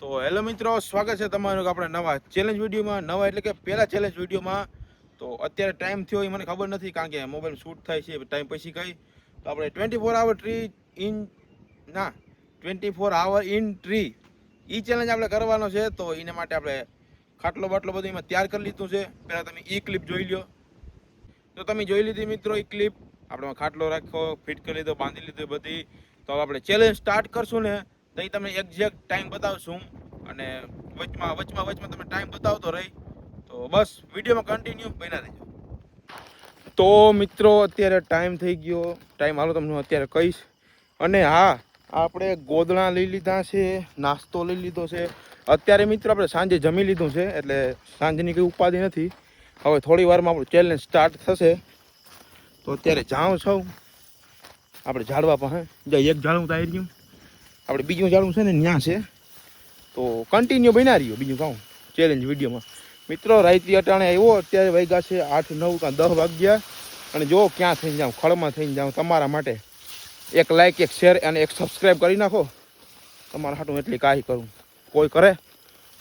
તો હેલો મિત્રો, સ્વાગત છે તમારું આપણે નવા ચેલેન્જ વિડીયોમાં. નવા એટલે કે પહેલા ચેલેન્જ વિડીયોમાં. તો અત્યારે ટાઈમ થયો એ મને ખબર નથી, કારણ કે મોબાઈલ શૂટ થાય છે ટાઈમ પછી કઈ. તો આપણે 24 hour tree in 24 hour in tree A challenge આપણે કરવાનો છે. તો એના માટે આપણે ખાટલો બાટલો બધું એમાં તૈયાર કરી લીધું છે. પહેલાં તમે એ ક્લિપ જોઈ લો. તો તમે જોઈ લીધી મિત્રો એ ક્લિપ. આપણે ખાટલો રાખ્યો, ફિટ કરી લીધો, બાંધી લીધો બધી. તો આપણે ચેલેન્જ સ્ટાર્ટ કરશું ને તો એ તમને એક્ઝેક્ટ ટાઈમ બતાવશું. અને વચમાં તમે ટાઈમ બતાવતો રહી. તો બસ વિડીયોમાં કન્ટિન્યુ બન્યા રહેજો. તો મિત્રો અત્યારે ટાઈમ થઈ ગયો. ટાઈમ હાલો તમને અત્યારે કહીશ. અને હા, આપણે ગોદડા લઈ લીધા છે, નાસ્તો લઈ લીધો છે. અત્યારે મિત્રો આપણે સાંજે જમી લીધું છે, એટલે સાંજની કંઈ ઉપાધિ નથી. હવે થોડી વારમાં આપણું ચેલેન્જ સ્ટાર્ટ થશે. તો અત્યારે જાઉં છું આપણે ઝાડવા પાસે. એક ઝાડવું તો આવી ગયું, આપણે બીજું ઝાડવું છે ને ત્યાં છે. તો કન્ટિન્યુ બના રહ્યો. બીજું કહું ચેલેન્જ વિડીયોમાં મિત્રો રાઈતી અટાણે આવ્યો. અત્યારે વાગ્યા છે 8, 9 કાં 10 વાગ્યા. અને જો ક્યાં થઈને જાઉં, ખળમાં થઈને જાઉં. તમારા માટે એક લાઇક, એક શેર અને એક સબસ્ક્રાઈબ કરી નાખો. તમારા હાટું એટલી કાંઈ કરું, કોઈ કરે.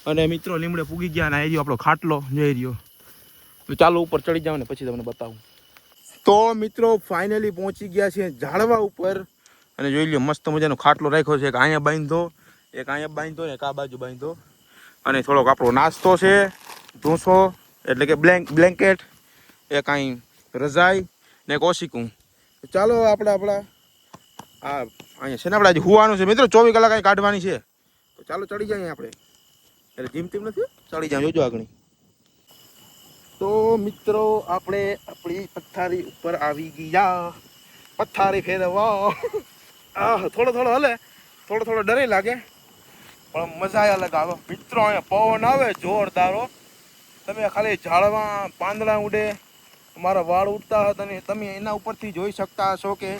અને મિત્રો લીમડે પૂગી ગયા અને આવી રહ્યો આપણો ખાટલો જઈ રહ્યો. તો ચાલો ઉપર ચડી જાવ ને પછી તમને બતાવું. તો મિત્રો ફાઇનલી પહોંચી ગયા છે ઝાડવા ઉપર. અને જોઈ લો મસ્ત મજાનો ખાટલો રાખ્યો છે. એક અહીંયા બાંધો, એક અહીંયા બાંધો, એક આ બાજુ બાંધો. અને થોડોક આપણો નાસ્તો છે, ઢોસો એટલે કે બ્લેન્કેટ, એક અહીં રજાઈ ને એક ઓશિકું. ચાલો આપણા આ અહીંયા છે ને આપણે આજે હુવાનું છે મિત્રો. 24 કલાક અહીં કાઢવાની છે. તો ચાલો ચડી જાય આપણે. એટલે જીમ ટીમ નથી, ચડી જાય જોજો આગળ. તો મિત્રો આપણે આપણી પથારી ઉપર આવી ગયા. પથારી ફેરવા થોડો હલે, થોડો ડરે લાગે, પણ મજા અલગ આવે મિત્રો. અહીંયા પવન આવે જોરદારો. તમે ખાલી ઝાડવા પાંદડા ઉડે, મારા વાળ ઉડતા હતા અને તમે એના ઉપરથી જોઈ શકતા હશો કે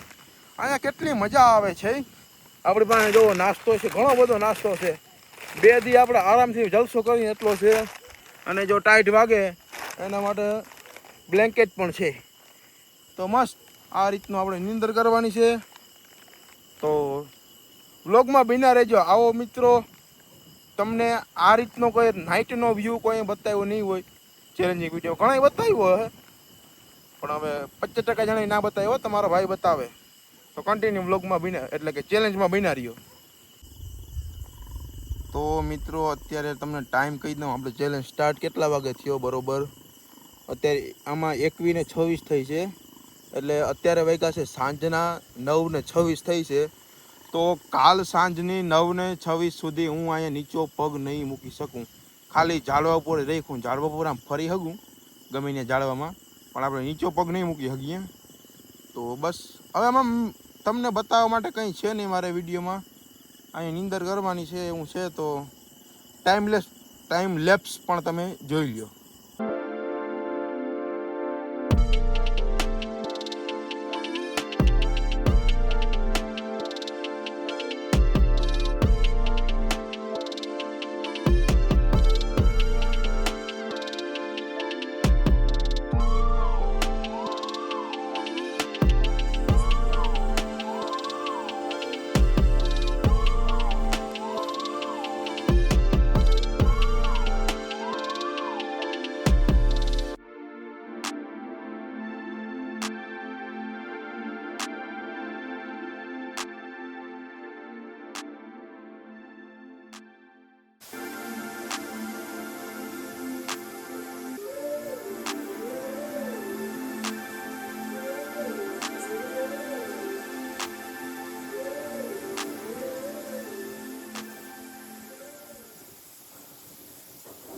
અહીંયા કેટલી મજા આવે છે. આપણી પાસે જો નાસ્તો છે, ઘણો બધો નાસ્તો છે. 2 દી આપણે આરામથી જલસો કરીને એટલો છે. અને જો ટાઈટ વાગે એના માટે બ્લેન્કેટ પણ છે. તો મસ્ત આ રીતનું આપણે નીંદર કરવાની છે. તો વ્લોગમાં બિના રહેજો. આવો મિત્રો, તમને આ રીતનો કોઈ નાઇટનો વ્યૂ કોઈ બતાવ્યો નહીં હોય. ચેલેન્જિંગ વિડીયો ઘણા બતાવ્યો હે, પણ હવે 25% જણા ના બતાવ્યો, તમારો ભાઈ બતાવે. તો કન્ટિન્યુ વ્લોગમાં બિના એટલે કે ચેલેન્જમાં બિના રહ્યો. તો મિત્રો અત્યારે તમને ટાઈમ કહી દઉં. આપણે ચેલેન્જ સ્ટાર્ટ કેટલા વાગે થયો બરોબર. અત્યારે આમાં 21:26 થઈ છે. એટલે અત્યારે વાગ્યા છે સાંજના 9:26 થઈ છે. તો કાલ સાંજની 9:26 સુધી હું અહીંયા નીચો પગ નહીં મૂકી શકું. ખાલી ઝાડવા ઉપર રાખું, ઝાડવા ઉપર આમ ફરી શકું ગમે ત્યાં ઝાડવામાં, પણ આપણે નીચો પગ નહીં મૂકી શકીએ. તો બસ હવે આમાં તમને બતાવવા માટે કંઈ છે નહીં મારે વિડીયોમાં. અહીંયા નીંદર કરવાની છે એવું છે. તો ટાઈમ લેપ્સ પણ તમે જોઈ લો.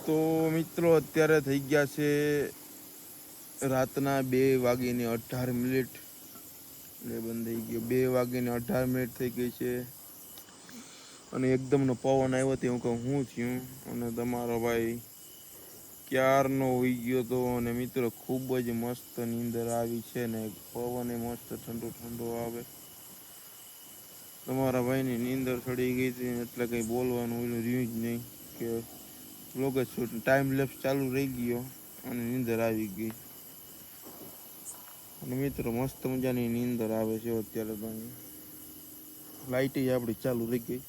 તો મિત્રો અત્યારે થઈ ગયા છે રાતના 2:18. એટલે બંધ થઈ ગયો. 2:18 થઈ ગઈ છે. અને એકદમનો પવન આવ્યો તે હું કહું શું થયું. અને તમારો ભાઈ ક્યારનો હોઈ ગયો હતો. અને મિત્રો ખૂબ જ મસ્ત નીંદર આવી છે ને પવન એ મસ્ત ઠંડો આવે. તમારા ભાઈની નીંદર ચડી ગઈ હતી એટલે કંઈ બોલવાનું રહ્યું જ નહીં. કે વ્લોગ જ શૂટ ટાઈમ લેપ્સ ચાલુ રહી ગયો અને નીંદર આવી ગઈ. અને મિત્રો મસ્ત મજાની નીંદર આવે છે અત્યારે. તો લાઇટ આપણી ચાલુ રહી ગઈ.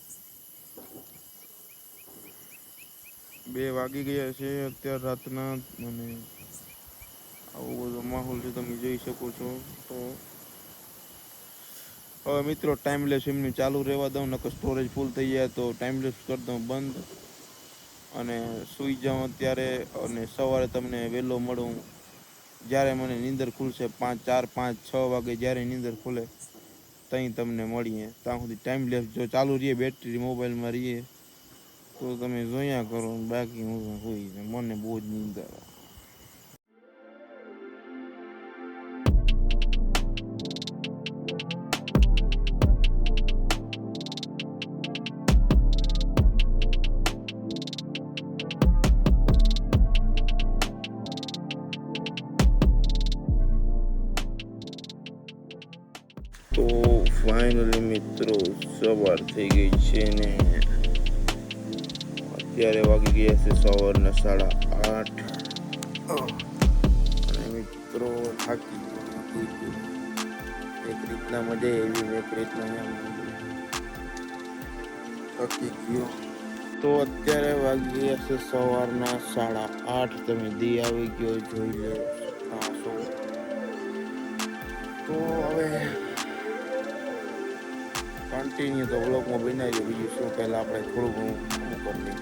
2 વાગી ગયા છે અત્યારે રાતના અને આવો બધો માહોલ છે તમે જોઈ શકો છો. તો હવે મિત્રો ટાઈમલેસ એમને ચાલુ રહેવા દઉં, નકર સ્ટોરેજ ફૂલ થઈ જાય તો ટાઈમલેસ કરી દઉં બંધ અને સૂઈ જાઉં અત્યારે. અને સવારે તમને વહેલો મળું જ્યારે મને નીંદર ખુલશે, 4, 5, 6 વાગે જ્યારે નીંદર ખુલે ત્યાં તમને મળીએ. ત્યાં સુધી ટાઈમલેસ જો ચાલુ રહીએ, બેટરી મોબાઈલમાં રહીએ તો તમે જોયા કરો, બાકી હું હોઈ મને બહુ જ નીંદર. તો ફાઇનલી મિત્રો સવાર થઈ ગઈ છે ને અત્યારે વાગી ગયા છે સવારના 8:30 અને મિત્રો થાકી એક રીતના મજા એવી, એક રીતના થાકી ગયો. તો અત્યારે વાગી ગયા છે સવારના 8:30. તમે દી આવી ગયો જોઈ લો. તો હવે કન્ટિન્યુ તો વ્લોગમાં બનાવીએ. બીજું શું, પહેલાં આપણે થોડું ઘણું કરી લઈએ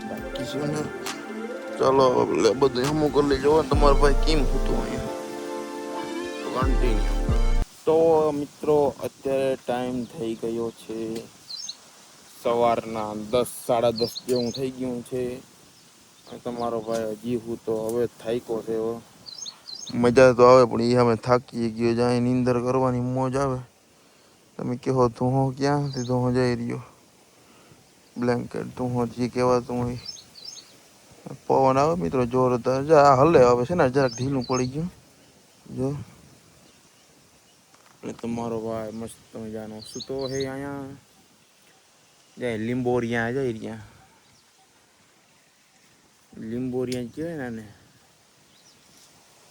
બાકી છે ને. ચાલો એટલે બધું હમું કરી લેજો. તમારા ભાઈ કેમ હતું અહીંયા કન્ટિન્યુ. તો મિત્રો અત્યારે ટાઈમ થઈ ગયો છે સવારના 10, 10:30 જેવું થઈ ગયું છે. તમારો ભાઈ હજી હું તો હવે થાક્યો છે. મજા તો આવે પણ એ અમે થાકી ગયો. જાય નીંદર કરવાની મોજ આવે. તમે કહો તું હો ક્યાંથી તું હો જઈ રહ્યો બ્લેન્કેટ તું હો જે કહેવાતું હોય. પવન આવે મિત્રો જોરદાર. જા હલે આવે છે ને, જરાક ઢીલું પડી ગયું જો. એટલે તમારો ભાઈ મસ્ત મજાનો સૂતો હે અહીંયા. જાય લીંબોરિયા જઈ રહ્યા. લીંબોરિયા કહેવાય ને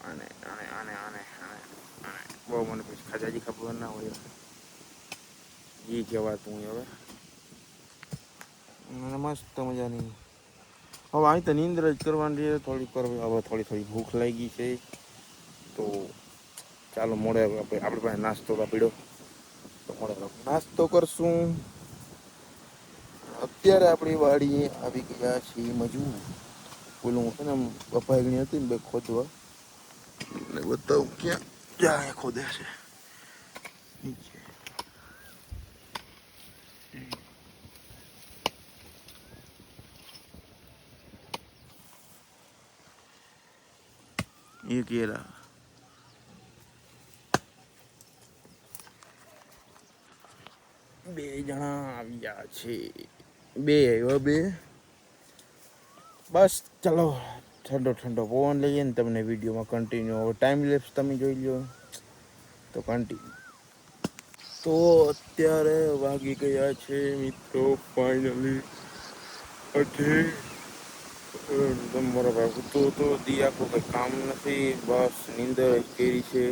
આને આને આને આને આને આને બહુ મને પછી ખાજાજી ખબર ના હોય એ કહેવાતું હોય. હવે મસ્ત મજાની હવે અહીં તો નીંદર જ કરવાની છે થોડીક વાર. હવે થોડી ભૂખ લાગી છે તો ચાલો મોડે આપણે પાસે નાસ્તો કાપીડો તો મોડે નાસ્તો કરશું. અત્યારે આપણી વાડીએ આવી ગયા છીએ મજૂર. બોલું છે ને બપાગણી હતી ને બે ખોદવા એટલે બતાવું ક્યાં ક્યાં ખોદે છે નીચે. એ કેરા બે જણા આવ્યા છે. બે બસ ચાલો ઠંડો પવન લઈએ ને તમને વિડીયોમાં કન્ટિન્યુ. હવે ટાઈમ લેપ્સ તમે જોઈ લો તો કન્ટિન્યુ. તો અત્યારે વાગી ગયા છે મિત્રો ફાઇનલી 8. તમારો ભાઈ સૂતો તો દી આખો કંઈ કામ નથી, બસ નીંદર કરી છે.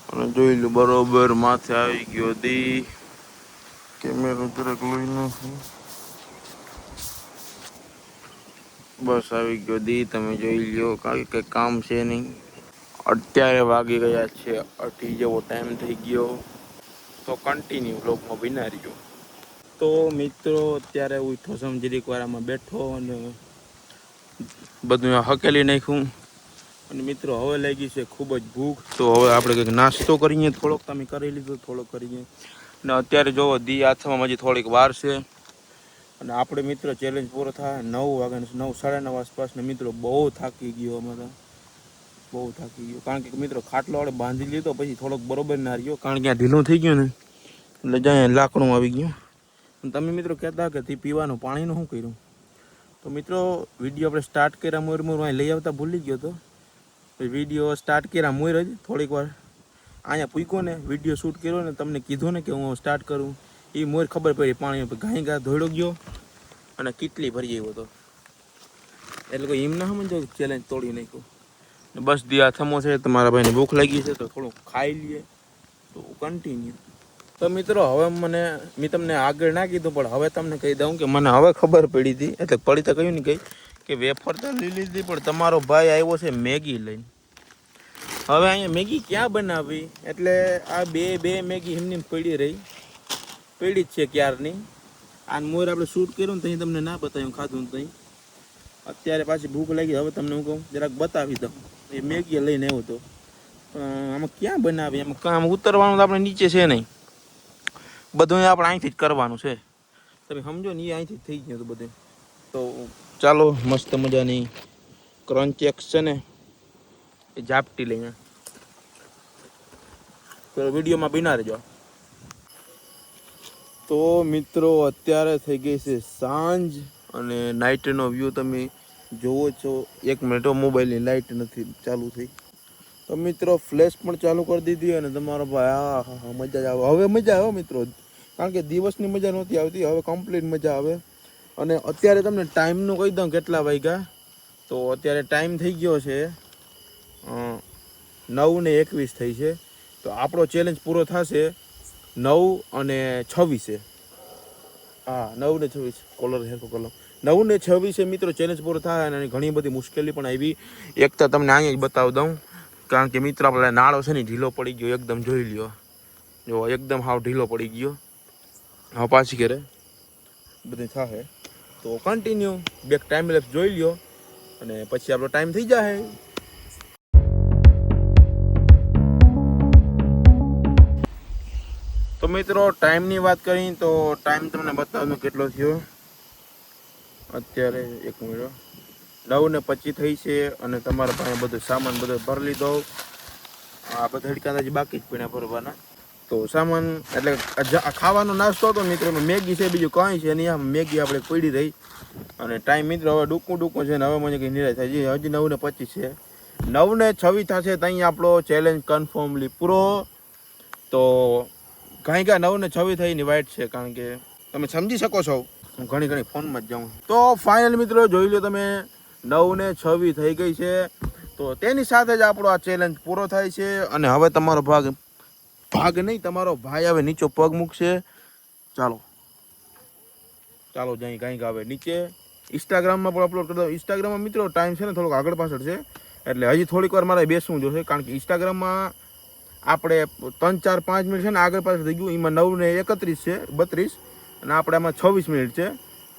અને જોઈ લો બરોબર માથે આવી ગયો દી. કેમેરો જરાક લઈ નાખું. બસ આવી ગયો દી, તમે જોઈ લો. કારણ કે કામ છે નહીં. અત્યારે વાગી ગયા છે 8 જેવો ટાઈમ થઈ ગયો. તો કન્ટિન્યુ બ્લોગમાં બિના રહ્યો. તો મિત્રો અત્યારે ઉઠો સમજી વારામાં બેઠો અને બધું હકેલી નાખ્યું. અને મિત્રો હવે લાગી છે ખૂબ જ ભૂખ. તો હવે આપણે કંઈક નાસ્તો કરીએ. થોડોક તમે કરી લીધો, થોડોક કરીએ. અને અત્યારે જોવો દી હાથમાં હજી થોડીક વાર છે. અને આપણે મિત્રો ચેલેન્જ પૂરો થાય 9 વાગ્યાનો, 9, 9:30 આસપાસ ને મિત્રો બહુ થાકી ગયો. અમારે બહુ થાકી ગયો કારણ કે મિત્રો ખાટલો આપણે બાંધી લીધો પછી થોડોક બરોબર ના રહ્યો કારણ કે આ ઢીલું થઈ ગયું ને એટલે જાય લાકડું આવી ગયું. તમે મિત્રો કહેતા કે તે પીવાનું પાણીનું શું કર્યું. તો મિત્રો વિડીયો આપણે સ્ટાર્ટ કર્યા મોર અહીં લઈ આવતા ભૂલી ગયો તો વિડીયો સ્ટાર્ટ કર્યા મોર જ થોડીક વાર અહીંયા પૂક્યો ને વિડીયો શૂટ કર્યો ને તમને કીધું ને કે હું સ્ટાર્ટ કરું એ મોર ખબર પડી પાણી ઘાય ધોડો ગયો અને કેટલી ભરી ગયો હતો. એટલે કોઈ એમ ના સમજો ચેલેન્જ તોડી નાખ્યું. બસ દી થમો છે. તમારા ભાઈને ભૂખ લાગી છે તો થોડું ખાઈ લઈએ તો કન્ટિન્યુ. તો મિત્રો હવે મેં તમને આગળ ના કીધું પણ હવે તમને કહી દઉં કે મને હવે ખબર પડી હતી એટલે પડી તો કહ્યું ને કંઈ કે વેફર તો લઈ લીધી, પણ તમારો ભાઈ આવ્યો છે મેગી લઈને. હવે અહીંયા મેગી ક્યાં બનાવી, એટલે આ બે મેગી એમની પડી જ છે ક્યારની. આ મોર આપણે શૂટ કર્યું ને ત્યાં તમને ના બતાવ્યું, ખાધું ને ત્યાં. અત્યારે પાછી ભૂખ લાગી, હવે તમને હું કહું જરાક બતાવી દઉં. એ મેગી લઈને આવ્યો હતો, આમાં ક્યાં બનાવી, એમાં કામ ઉતરવાનું તો આપણે નીચે છે નહીં, બધું આપણે અહીંથી જ કરવાનું છે. તમે સમજો ને, એ અહીંથી જ થઈ ગયું હતું બધું. તો ચાલો મસ્ત મજાની ક્રન્ચેક્સ છે ને એ ઝાપટી લઈને તો વિડીયોમાં બિના રહેજો. તો મિત્રો અત્યારે થઈ ગઈ છે સાંજ અને નાઇટનો વ્યૂ તમે જોવો છો. 1 મિનિટ મોબાઈલની લાઇટ નથી ચાલુ થઈ. તો મિત્રો ફ્લેશ પણ ચાલુ કરી દીધી અને તમારો ભાઈ હા મજા જ આવે. હવે મજા આવે મિત્રો, કારણ કે દિવસની મજા નહોતી આવતી, હવે કમ્પ્લીટ મજા આવે. અને અત્યારે તમને ટાઈમનું કહી દઉં કેટલા વાગ્યા. તો અત્યારે ટાઈમ થઈ ગયો છે 9:21 થઈ છે. તો આપણો ચેલેન્જ પૂરો થશે 9:26. હા 9:26 કોલર હેરકો કલર 9:26 મિત્રો ચેલેન્જ પૂરો થાય. અને ઘણી બધી મુશ્કેલી પણ આવી. એક તો તમને અહીંયા જ બતાવી દઉં, કારણ કે મિત્રો આપણે નાળો છે ને ઢીલો પડી ગયો એકદમ. જોઈ લ્યો, જો એકદમ હાવ ઢીલો પડી ગયો. હવે પાછી ઘરે બધું થાય. તો કન્ટિન્યુ બેક ટાઈમ લેપ્સ જોઈ લ્યો અને પછી આપણો ટાઈમ થઈ જાય. તો મિત્રો ટાઈમની વાત કરી તો ટાઈમ તમને બતાવવાનો કેટલો થયો. અત્યારે 1 મિનિટ 9:25 થઈ છે અને તમારા પાસે બધો સામાન બધો ભરી લીધો. આ બધા હડકા હજી બાકી જ પીણા ભરવાના. તો સામાન એટલે ખાવાનો નાસ્તો હતો મિત્રો, મેગી છે, બીજું કાંઈ છે નહીં. આ મેગી આપણે પડી રહી અને ટાઈમ મિત્રો હવે ડૂકું છે ને હવે મને કંઈ નિરાશ થાય. હજી 9:25 છે, 9:26 થશે ત્યાં આપણો ચેલેન્જ કન્ફર્મલી પૂરો. તો કાંઈ 9:26 થઈને વાઇટ છે, કારણ કે તમે સમજી શકો છો હું ઘણી ફોનમાં જ જાઉં. તો ફાઇનલ મિત્રો જોઈ લો તમે 9:26 થઈ ગઈ છે. તો તેની સાથે જ આપણો આ ચેલેન્જ પૂરો થાય છે. અને હવે તમારો ભાગ નહીં, તમારો ભાઈ હવે નીચે પગ મૂકશે. ચાલો જઈ કાંઈક આવે નીચે. ઇન્સ્ટાગ્રામમાં પણ અપલોડ કરી દો. ઇન્સ્ટાગ્રામમાં મિત્રો ટાઈમ છે ને થોડોક આગળ પાછળ છે, એટલે હજી થોડીક વાર મારે બેસવું જોશે, કારણ કે ઇન્સ્ટાગ્રામમાં આપણે 3, 4, 5 મિનિટ છે ને આગળ પાછળ થઈ ગયું. એમાં 9:31 છે, 32 અને આપણે આમાં 26 મિનિટ છે.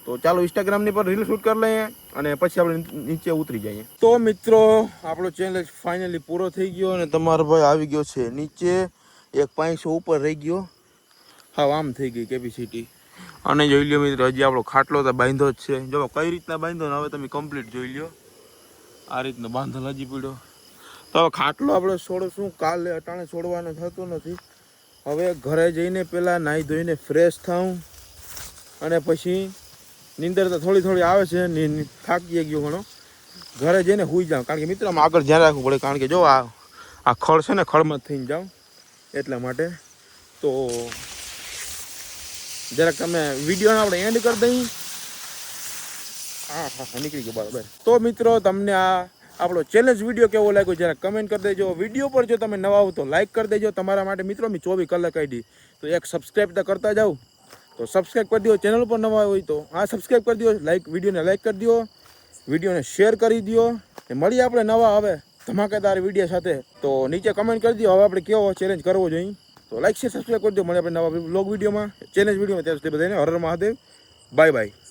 તો ચાલો ઇન્સ્ટાગ્રામની પર રીલ શૂટ કરી લઈએ અને પછી આપણે નીચે ઉતરી જઈએ. તો મિત્રો આપણો ચેલેન્જ ફાઇનલી પૂરો થઈ ગયો અને તમારો ભાઈ આવી ગયો છે નીચે. 1 500 ઉપર રહી ગયો, હા આમ થઈ ગઈ કેપેસિટી. અને જોઈ લો મિત્રો હજી આપણો ખાટલો તો બાંધ્યો જ છે. જો કઈ રીતના બાંધ્યો ને હવે તમે કમ્પ્લીટ જોઈ લો. આ રીતનો બાંધલ હજી પડ્યો. તો હવે ખાટલો આપણે છોડશું, કાલે અટાણે છોડવાનો થતો નથી. હવે ઘરે જઈને પહેલાં નાહી ધોઈને ફ્રેશ થાઉં અને પછી નીંદર તો થોડી આવે છે, થાકી ગયો ઘણો. ઘરે જઈને સૂઈ જાઉં, કારણ કે મિત્રો આમાં આગળ ધ્યાન રાખવું પડે, કારણ કે જો આ ખડ છે ને ખડમાં જ થઈને જાઉં એટલા માટે. તો જરાક તમે વિડીયોને આપણે એન્ડ કરી દઈએ. હા નીકળી ગયો બરાબર. તો મિત્રો તમને આ આપણો ચેલેન્જ વિડીયો કેવો લાગ્યો જરા કમેન્ટ કરી દેજો. વિડીયો પર જો તમે નવા આવો તો લાઈક કરી દેજો. તમારા માટે મિત્રો મેં 24 કલાક કાઢી, તો એક સબસ્ક્રાઈબ તો કરતા જાઓ. તો સબસ્ક્રાઈબ કરી દો. ચેનલ પર નવા હોય તો સબસ્ક્રાઈબ કરી દો. વિડીયોને લાઈક કરી દો, વિડીયોને શેર કરી દો. મળીએ આપણે નવા હવે ધમાકેદાર વિડીયો સાથે. તો નીચે કમેન્ટ કરી દો હવે આપણે કેવો ચેલેન્જ કરવો જોઈએ. તો લાઈક શેર સબસ્ક્રાઈબ કરી દો. મળીએ આપણે નવા વ્લોગ વિડીયોમાં, ચેલેન્જ વિડીયોમાં. ત્યાં સુધી બધાને હર હર મહાદેવ. Bye by.